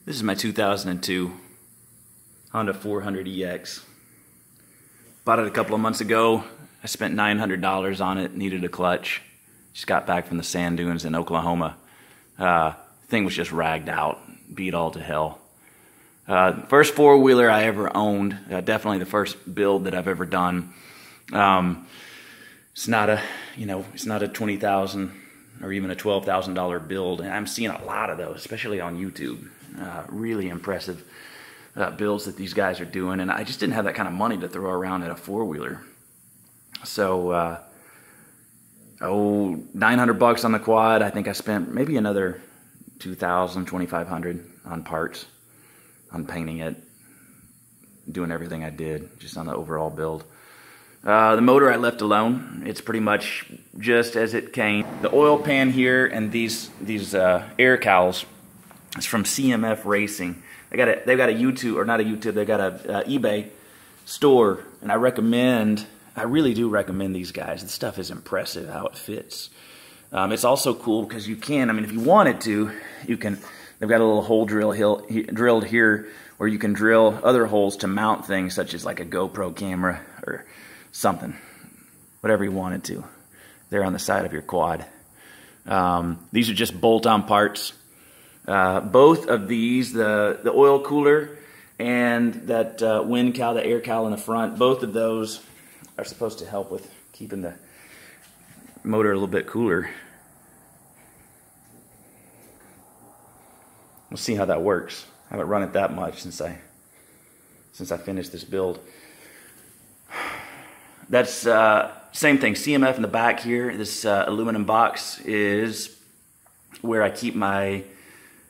This is my 2002 Honda 400EX. Bought it a couple of months ago. I spent $900 on it, needed a clutch. Just got back from the sand dunes in Oklahoma. Thing was just ragged out, beat all to hell. First four-wheeler I ever owned, definitely the first build that I've ever done. It's not a, it's not a $20,000 or even a $12,000 build, and I'm seeing a lot of those, especially on YouTube. Really impressive builds that these guys are doing, and I just didn't have that kind of money to throw around at a four-wheeler. So, $900 on the quad. I think I spent maybe another $2,000, $2,500 on parts, on painting it, doing everything I did, just on the overall build. The motor I left alone. It's pretty much just as it came. The oil pan here and these air cowls is from CMF Racing. They've got a YouTube, or not a YouTube, they got a eBay store, and I really do recommend these guys. The stuff is impressive how it fits. It's also cool because you can, if you wanted to, you can, they've got a little hole drilled here where you can drill other holes to mount things such as like a GoPro camera or something, whatever you wanted to. They're on the side of your quad. These are just bolt-on parts. Both of these, the oil cooler and that wind cowl, the air cowl in the front, both of those are supposed to help with keeping the motor a little bit cooler. We'll see how that works. I haven't run it that much since I finished this build. That's same thing, CMF in the back here. This aluminum box is where I keep my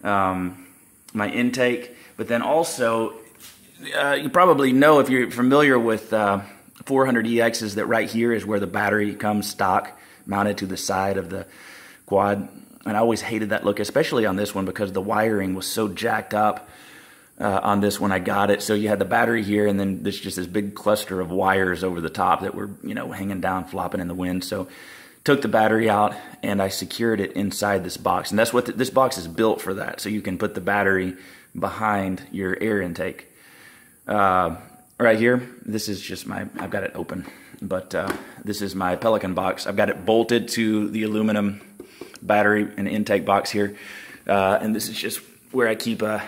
my intake, but then also you probably know, if you're familiar with 400EXs, that right here is where the battery comes stock mounted to the side of the quad. And I always hated that look, especially on this one, because the wiring was so jacked up on this when I got it. So you had the battery here, and then there's just this big cluster of wires over the top that were, hanging down, flopping in the wind. So took the battery out and I secured it inside this box. And that's what this box is built for, that. So you can put the battery behind your air intake. Right here, this is just I've got it open, but this is my Pelican box. I've got it bolted to the aluminum battery and intake box here. And this is just where I keep a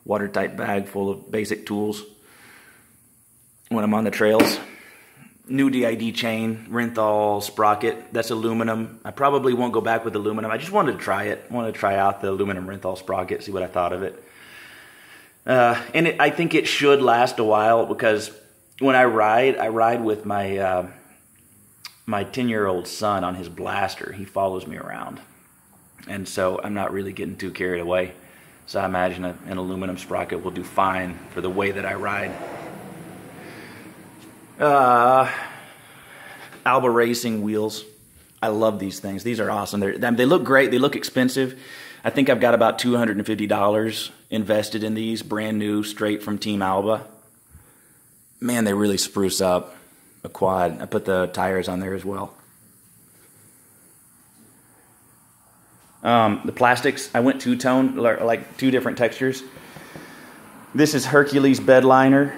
watertight bag full of basic tools when I'm on the trails. New DID chain, Renthal, Sprocket, that's aluminum. I probably won't go back with aluminum. I just wanted to try it. I wanted to try out the aluminum Renthal Sprocket, see what I thought of it. And I think it should last a while, because when I ride with my my 10-year-old son on his blaster. He follows me around, and so I'm not really getting too carried away. So I imagine an aluminum Sprocket will do fine for the way that I ride. Alba Racing wheels. I love these things. These are awesome. They look great. They look expensive. I think I've got about $250 invested in these, brand new, straight from Team Alba. Man, they really spruce up a quad. I put the tires on there as well. The plastics, I went two-tone, like two different textures. This is Hercules bed liner,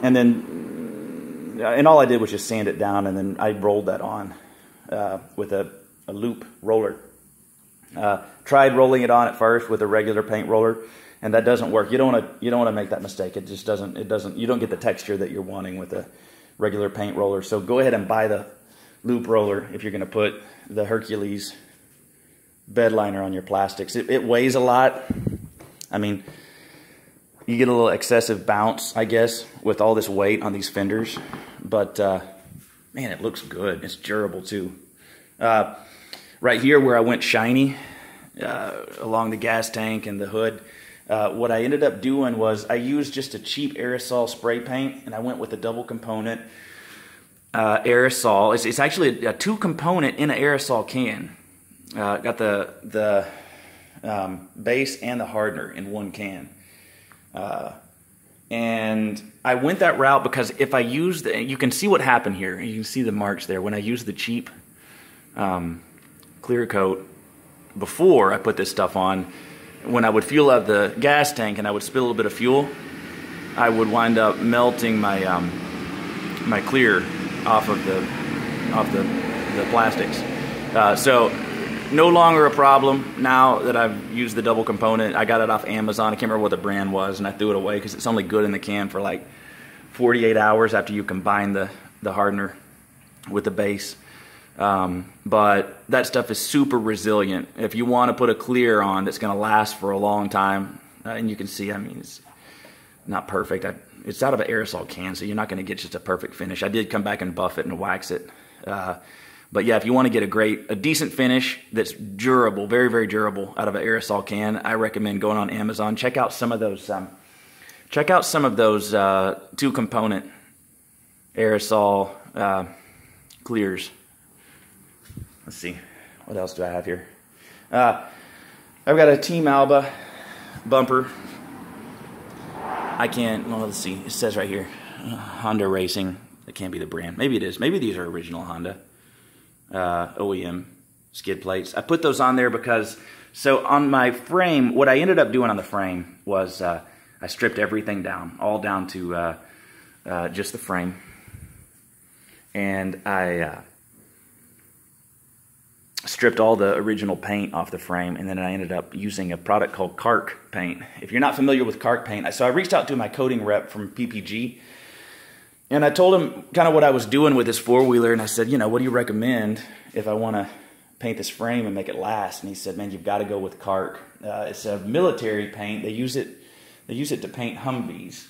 and all I did was just sand it down, and then I rolled that on with a loop roller. Tried rolling it on at first with a regular paint roller, and that doesn't work. You don't want to make that mistake. It just doesn't. You don't get the texture that you're wanting with a regular paint roller. So go ahead and buy the loop roller if you're going to put the Hercules bed liner on your plastics. It weighs a lot. You get a little excessive bounce, I guess, with all this weight on these fenders. But man, it looks good. It's durable too. Right here where I went shiny, along the gas tank and the hood, what I ended up doing was I used just a cheap aerosol spray paint, and I went with a double component aerosol. It's actually a two-component in an aerosol can. Got the base and the hardener in one can. And I went that route because if I use you can see what happened here. You can see the marks there. When I used the cheap clear coat before I put this stuff on, when I would fuel up the gas tank and I would spill a little bit of fuel, I would wind up melting my my clear off the plastics. So no longer a problem now that I've used the double component. I got it off Amazon. I can't remember what the brand was, and I threw it away because it's only good in the can for like 48 hours after you combine the hardener with the base. But that stuff is super resilient. If you want to put a clear on that's going to last for a long time, and you can see, I mean, it's not perfect. It's out of an aerosol can, so you're not going to get just a perfect finish. I did come back and buff it and wax it. But yeah, if you want to get a decent finish that's durable, very, very durable out of an aerosol can, I recommend going on Amazon. Check out some of those, two-component aerosol clears. Let's see, what else do I have here? I've got a Team Alba bumper. Well, let's see, it says right here, Honda Racing. It can't be the brand. Maybe it is. Maybe these are original Honda OEM skid plates. I put those on there because, so on my frame, what I ended up doing on the frame was I stripped everything down, all down to just the frame. And I stripped all the original paint off the frame, and then I ended up using a product called Cark paint. If you're not familiar with Cark paint, so I reached out to my coating rep from PPG, and I told him kind of what I was doing with this four-wheeler, and I said, you know, what do you recommend if I want to paint this frame and make it last? And he said, man, you've got to go with Cark. It's a military paint. They use it to paint Humvees.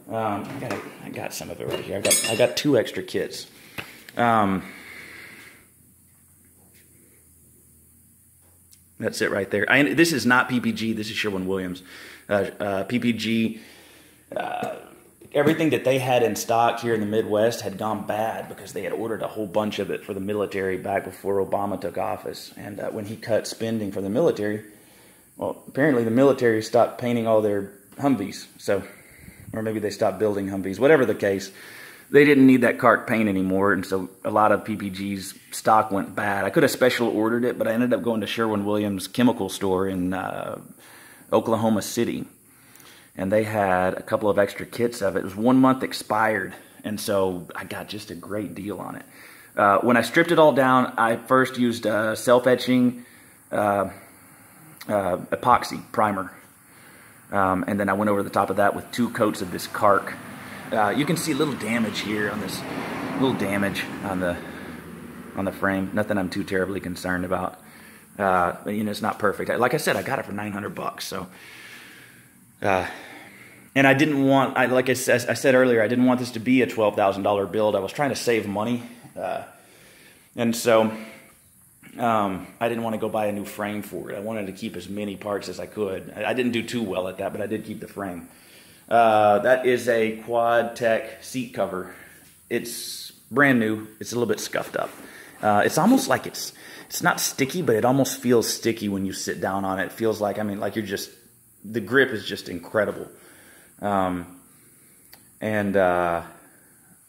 I got some of it right here. I got 2 extra kits. That's it right there. This is not PPG. This is Sherwin-Williams. PPG, everything that they had in stock here in the Midwest had gone bad because they had ordered a whole bunch of it for the military back before Obama took office. And when he cut spending for the military, well, apparently the military stopped painting all their Humvees. So, or maybe they stopped building Humvees. Whatever the case, they didn't need that Cark paint anymore, and so a lot of PPG's stock went bad. I could have special ordered it, but I ended up going to Sherwin-Williams chemical store in Oklahoma City, and they had a couple of extra kits of it. It was 1 month expired, and so I got just a great deal on it. When I stripped it all down, I first used self-etching epoxy primer, and then I went over the top of that with 2 coats of this Cark. You can see a little damage here on this, little damage on the frame. Nothing I'm too terribly concerned about. But you know, it's not perfect. Like I said, I got it for $900. So, and I didn't want, like I said earlier, I didn't want this to be a $12,000 build. I was trying to save money, and so I didn't want to go buy a new frame for it. I wanted to keep as many parts as I could. I didn't do too well at that, but I did keep the frame. That is a Quad Tech seat cover. It's brand new. It's a little bit scuffed up. It's almost like it's not sticky, but it almost feels sticky when you sit down on it. It feels like, I mean, like the grip is just incredible. The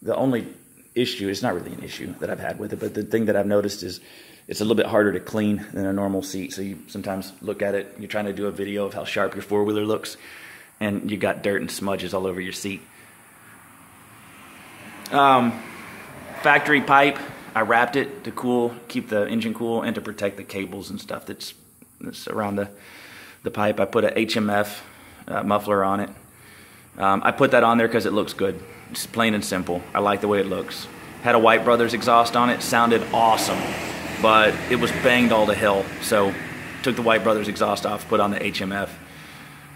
only issue, it's not really an issue that I've had with it, but the thing that I've noticed is it's a little bit harder to clean than a normal seat. So you sometimes look at it, you're trying to do a video of how sharp your four-wheeler looks, and you got dirt and smudges all over your seat. Factory pipe, I wrapped it to keep the engine cool and to protect the cables and stuff that's around the pipe. I put a HMF muffler on it. I put that on there because it looks good. It's plain and simple. I like the way it looks. Had a White Brothers exhaust on it. Sounded awesome, but it was banged all to hell. So took the White Brothers exhaust off, put on the HMF.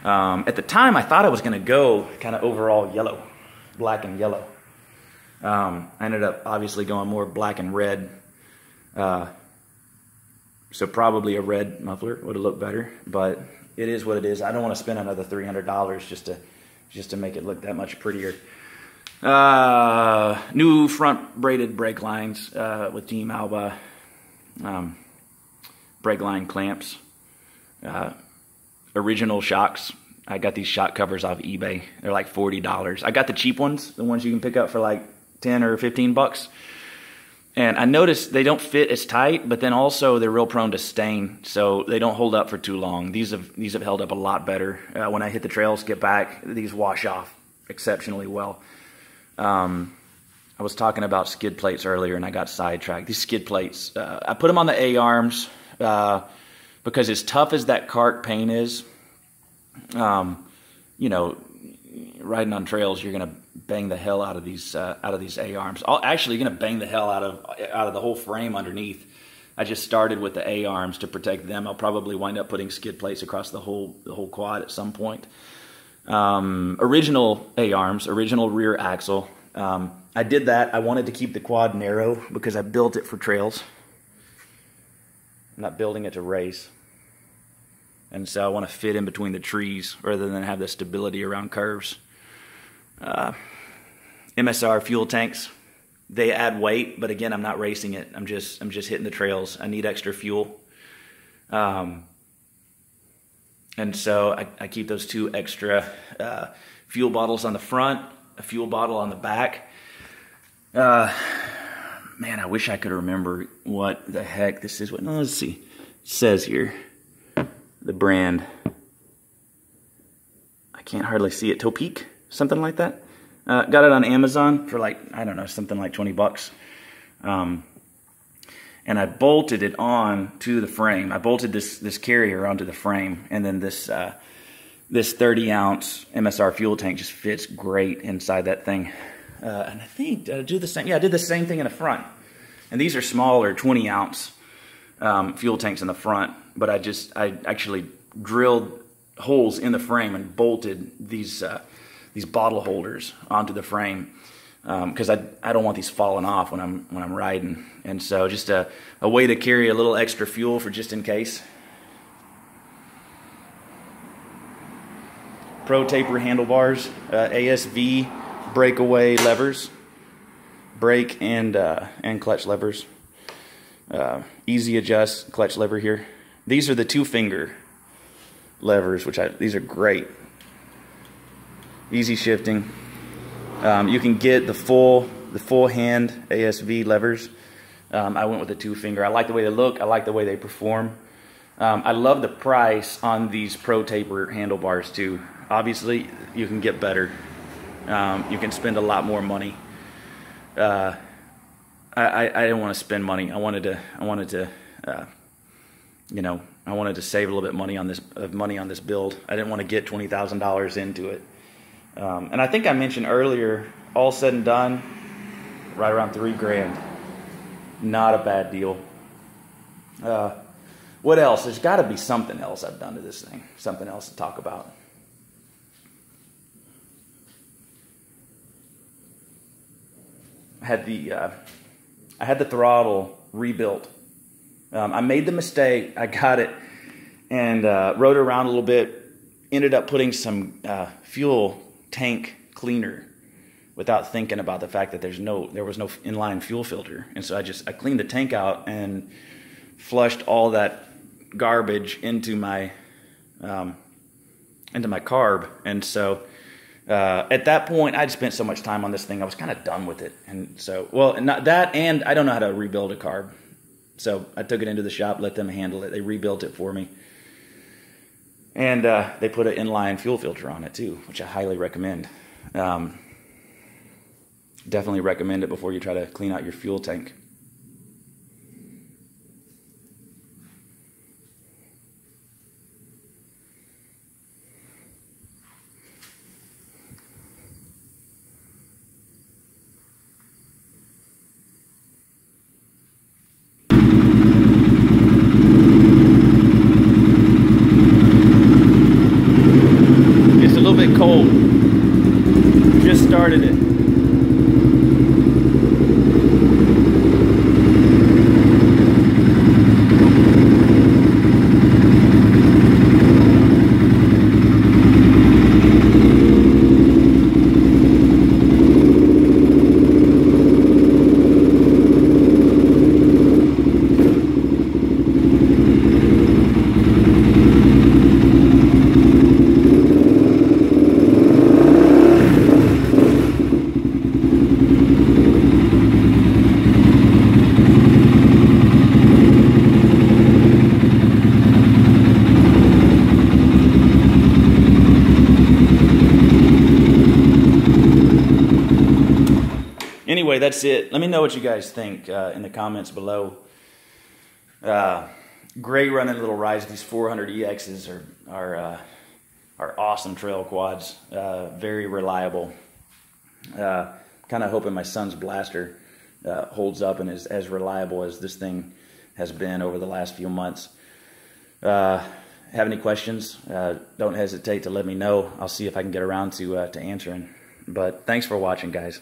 At the time, I thought I was going to go kind of overall yellow, black and yellow. I ended up obviously going more black and red. So probably a red muffler would have looked better, but it is what it is. I don't want to spend another $300 just to make it look that much prettier. New front braided brake lines with Team Alba brake line clamps. Original shocks. I got these shock covers off eBay. They're like $40. I got the cheap ones, the ones you can pick up for like 10 or 15 bucks. And I noticed they don't fit as tight, but then also they're real prone to stain, so they don't hold up for too long. These have held up a lot better. When I hit the trails, get back, these wash off exceptionally well. I was talking about skid plates earlier, and I got sidetracked. These skid plates, I put them on the A-arms because as tough as that cart paint is, you know, riding on trails, you're gonna bang the hell out of these A-arms. Actually, you're gonna bang the hell out of the whole frame underneath. I just started with the A-arms to protect them. I'll probably wind up putting skid plates across the whole quad at some point. Original A-arms, original rear axle. I did that. I wanted to keep the quad narrow because I built it for trails. I'm not building it to race. And so I want to fit in between the trees rather than have the stability around curves. MSR fuel tanks, they add weight, but again, I'm not racing it. I'm just hitting the trails. I need extra fuel. And so I keep those 2 extra fuel bottles on the front, a fuel bottle on the back. Man, I wish I could remember what the heck this is. No, let's see. It says here, the brand. I can't hardly see it. Topeak, something like that. Got it on Amazon for like, I don't know, something like 20 bucks. And I bolted it on to the frame. I bolted this carrier onto the frame, and then this 30-ounce MSR fuel tank just fits great inside that thing. And I think, did I do the same? Yeah, I did the same thing in the front. And these are smaller 20-ounce fuel tanks in the front, but I actually drilled holes in the frame and bolted these bottle holders onto the frame because I don't want these falling off when I'm riding. And so just a way to carry a little extra fuel for just in case. Pro taper handlebars, ASV breakaway levers, brake and clutch levers. Easy adjust clutch lever here. These are the 2-finger levers, these are great. Easy shifting. You can get the full hand ASV levers. I went with the 2-finger. I like the way they look. I like the way they perform. I love the price on these Pro Taper handlebars too. Obviously, you can get better. You can spend a lot more money. I didn't want to spend money. I wanted to save a little bit money on this build. I didn't want to get $20,000 into it. And I think I mentioned earlier, all said and done, right around $3 grand. Not a bad deal. What else? There's got to be something else I've done to this thing. Something else to talk about. I had the throttle rebuilt. I made the mistake. I got it and rode around a little bit. Ended up putting some fuel tank cleaner without thinking about the fact that there was no inline fuel filter. And so I cleaned the tank out and flushed all that garbage into my carb. And so at that point, I'd spent so much time on this thing, I was kind of done with it. And so, well, not that, and I don't know how to rebuild a carb. So I took it into the shop, let them handle it. They rebuilt it for me. And they put an inline fuel filter on it too, which I highly recommend. Definitely recommend it before you try to clean out your fuel tank. Cold. Just started it. that's it. Let me know what you guys think in the comments below. Great running little rides. These 400 EXs are awesome trail quads. Very reliable. Kind of hoping my son's blaster holds up and is as reliable as this thing has been over the last few months. Have any questions? Don't hesitate to let me know. I'll see if I can get around to answering. But thanks for watching, guys.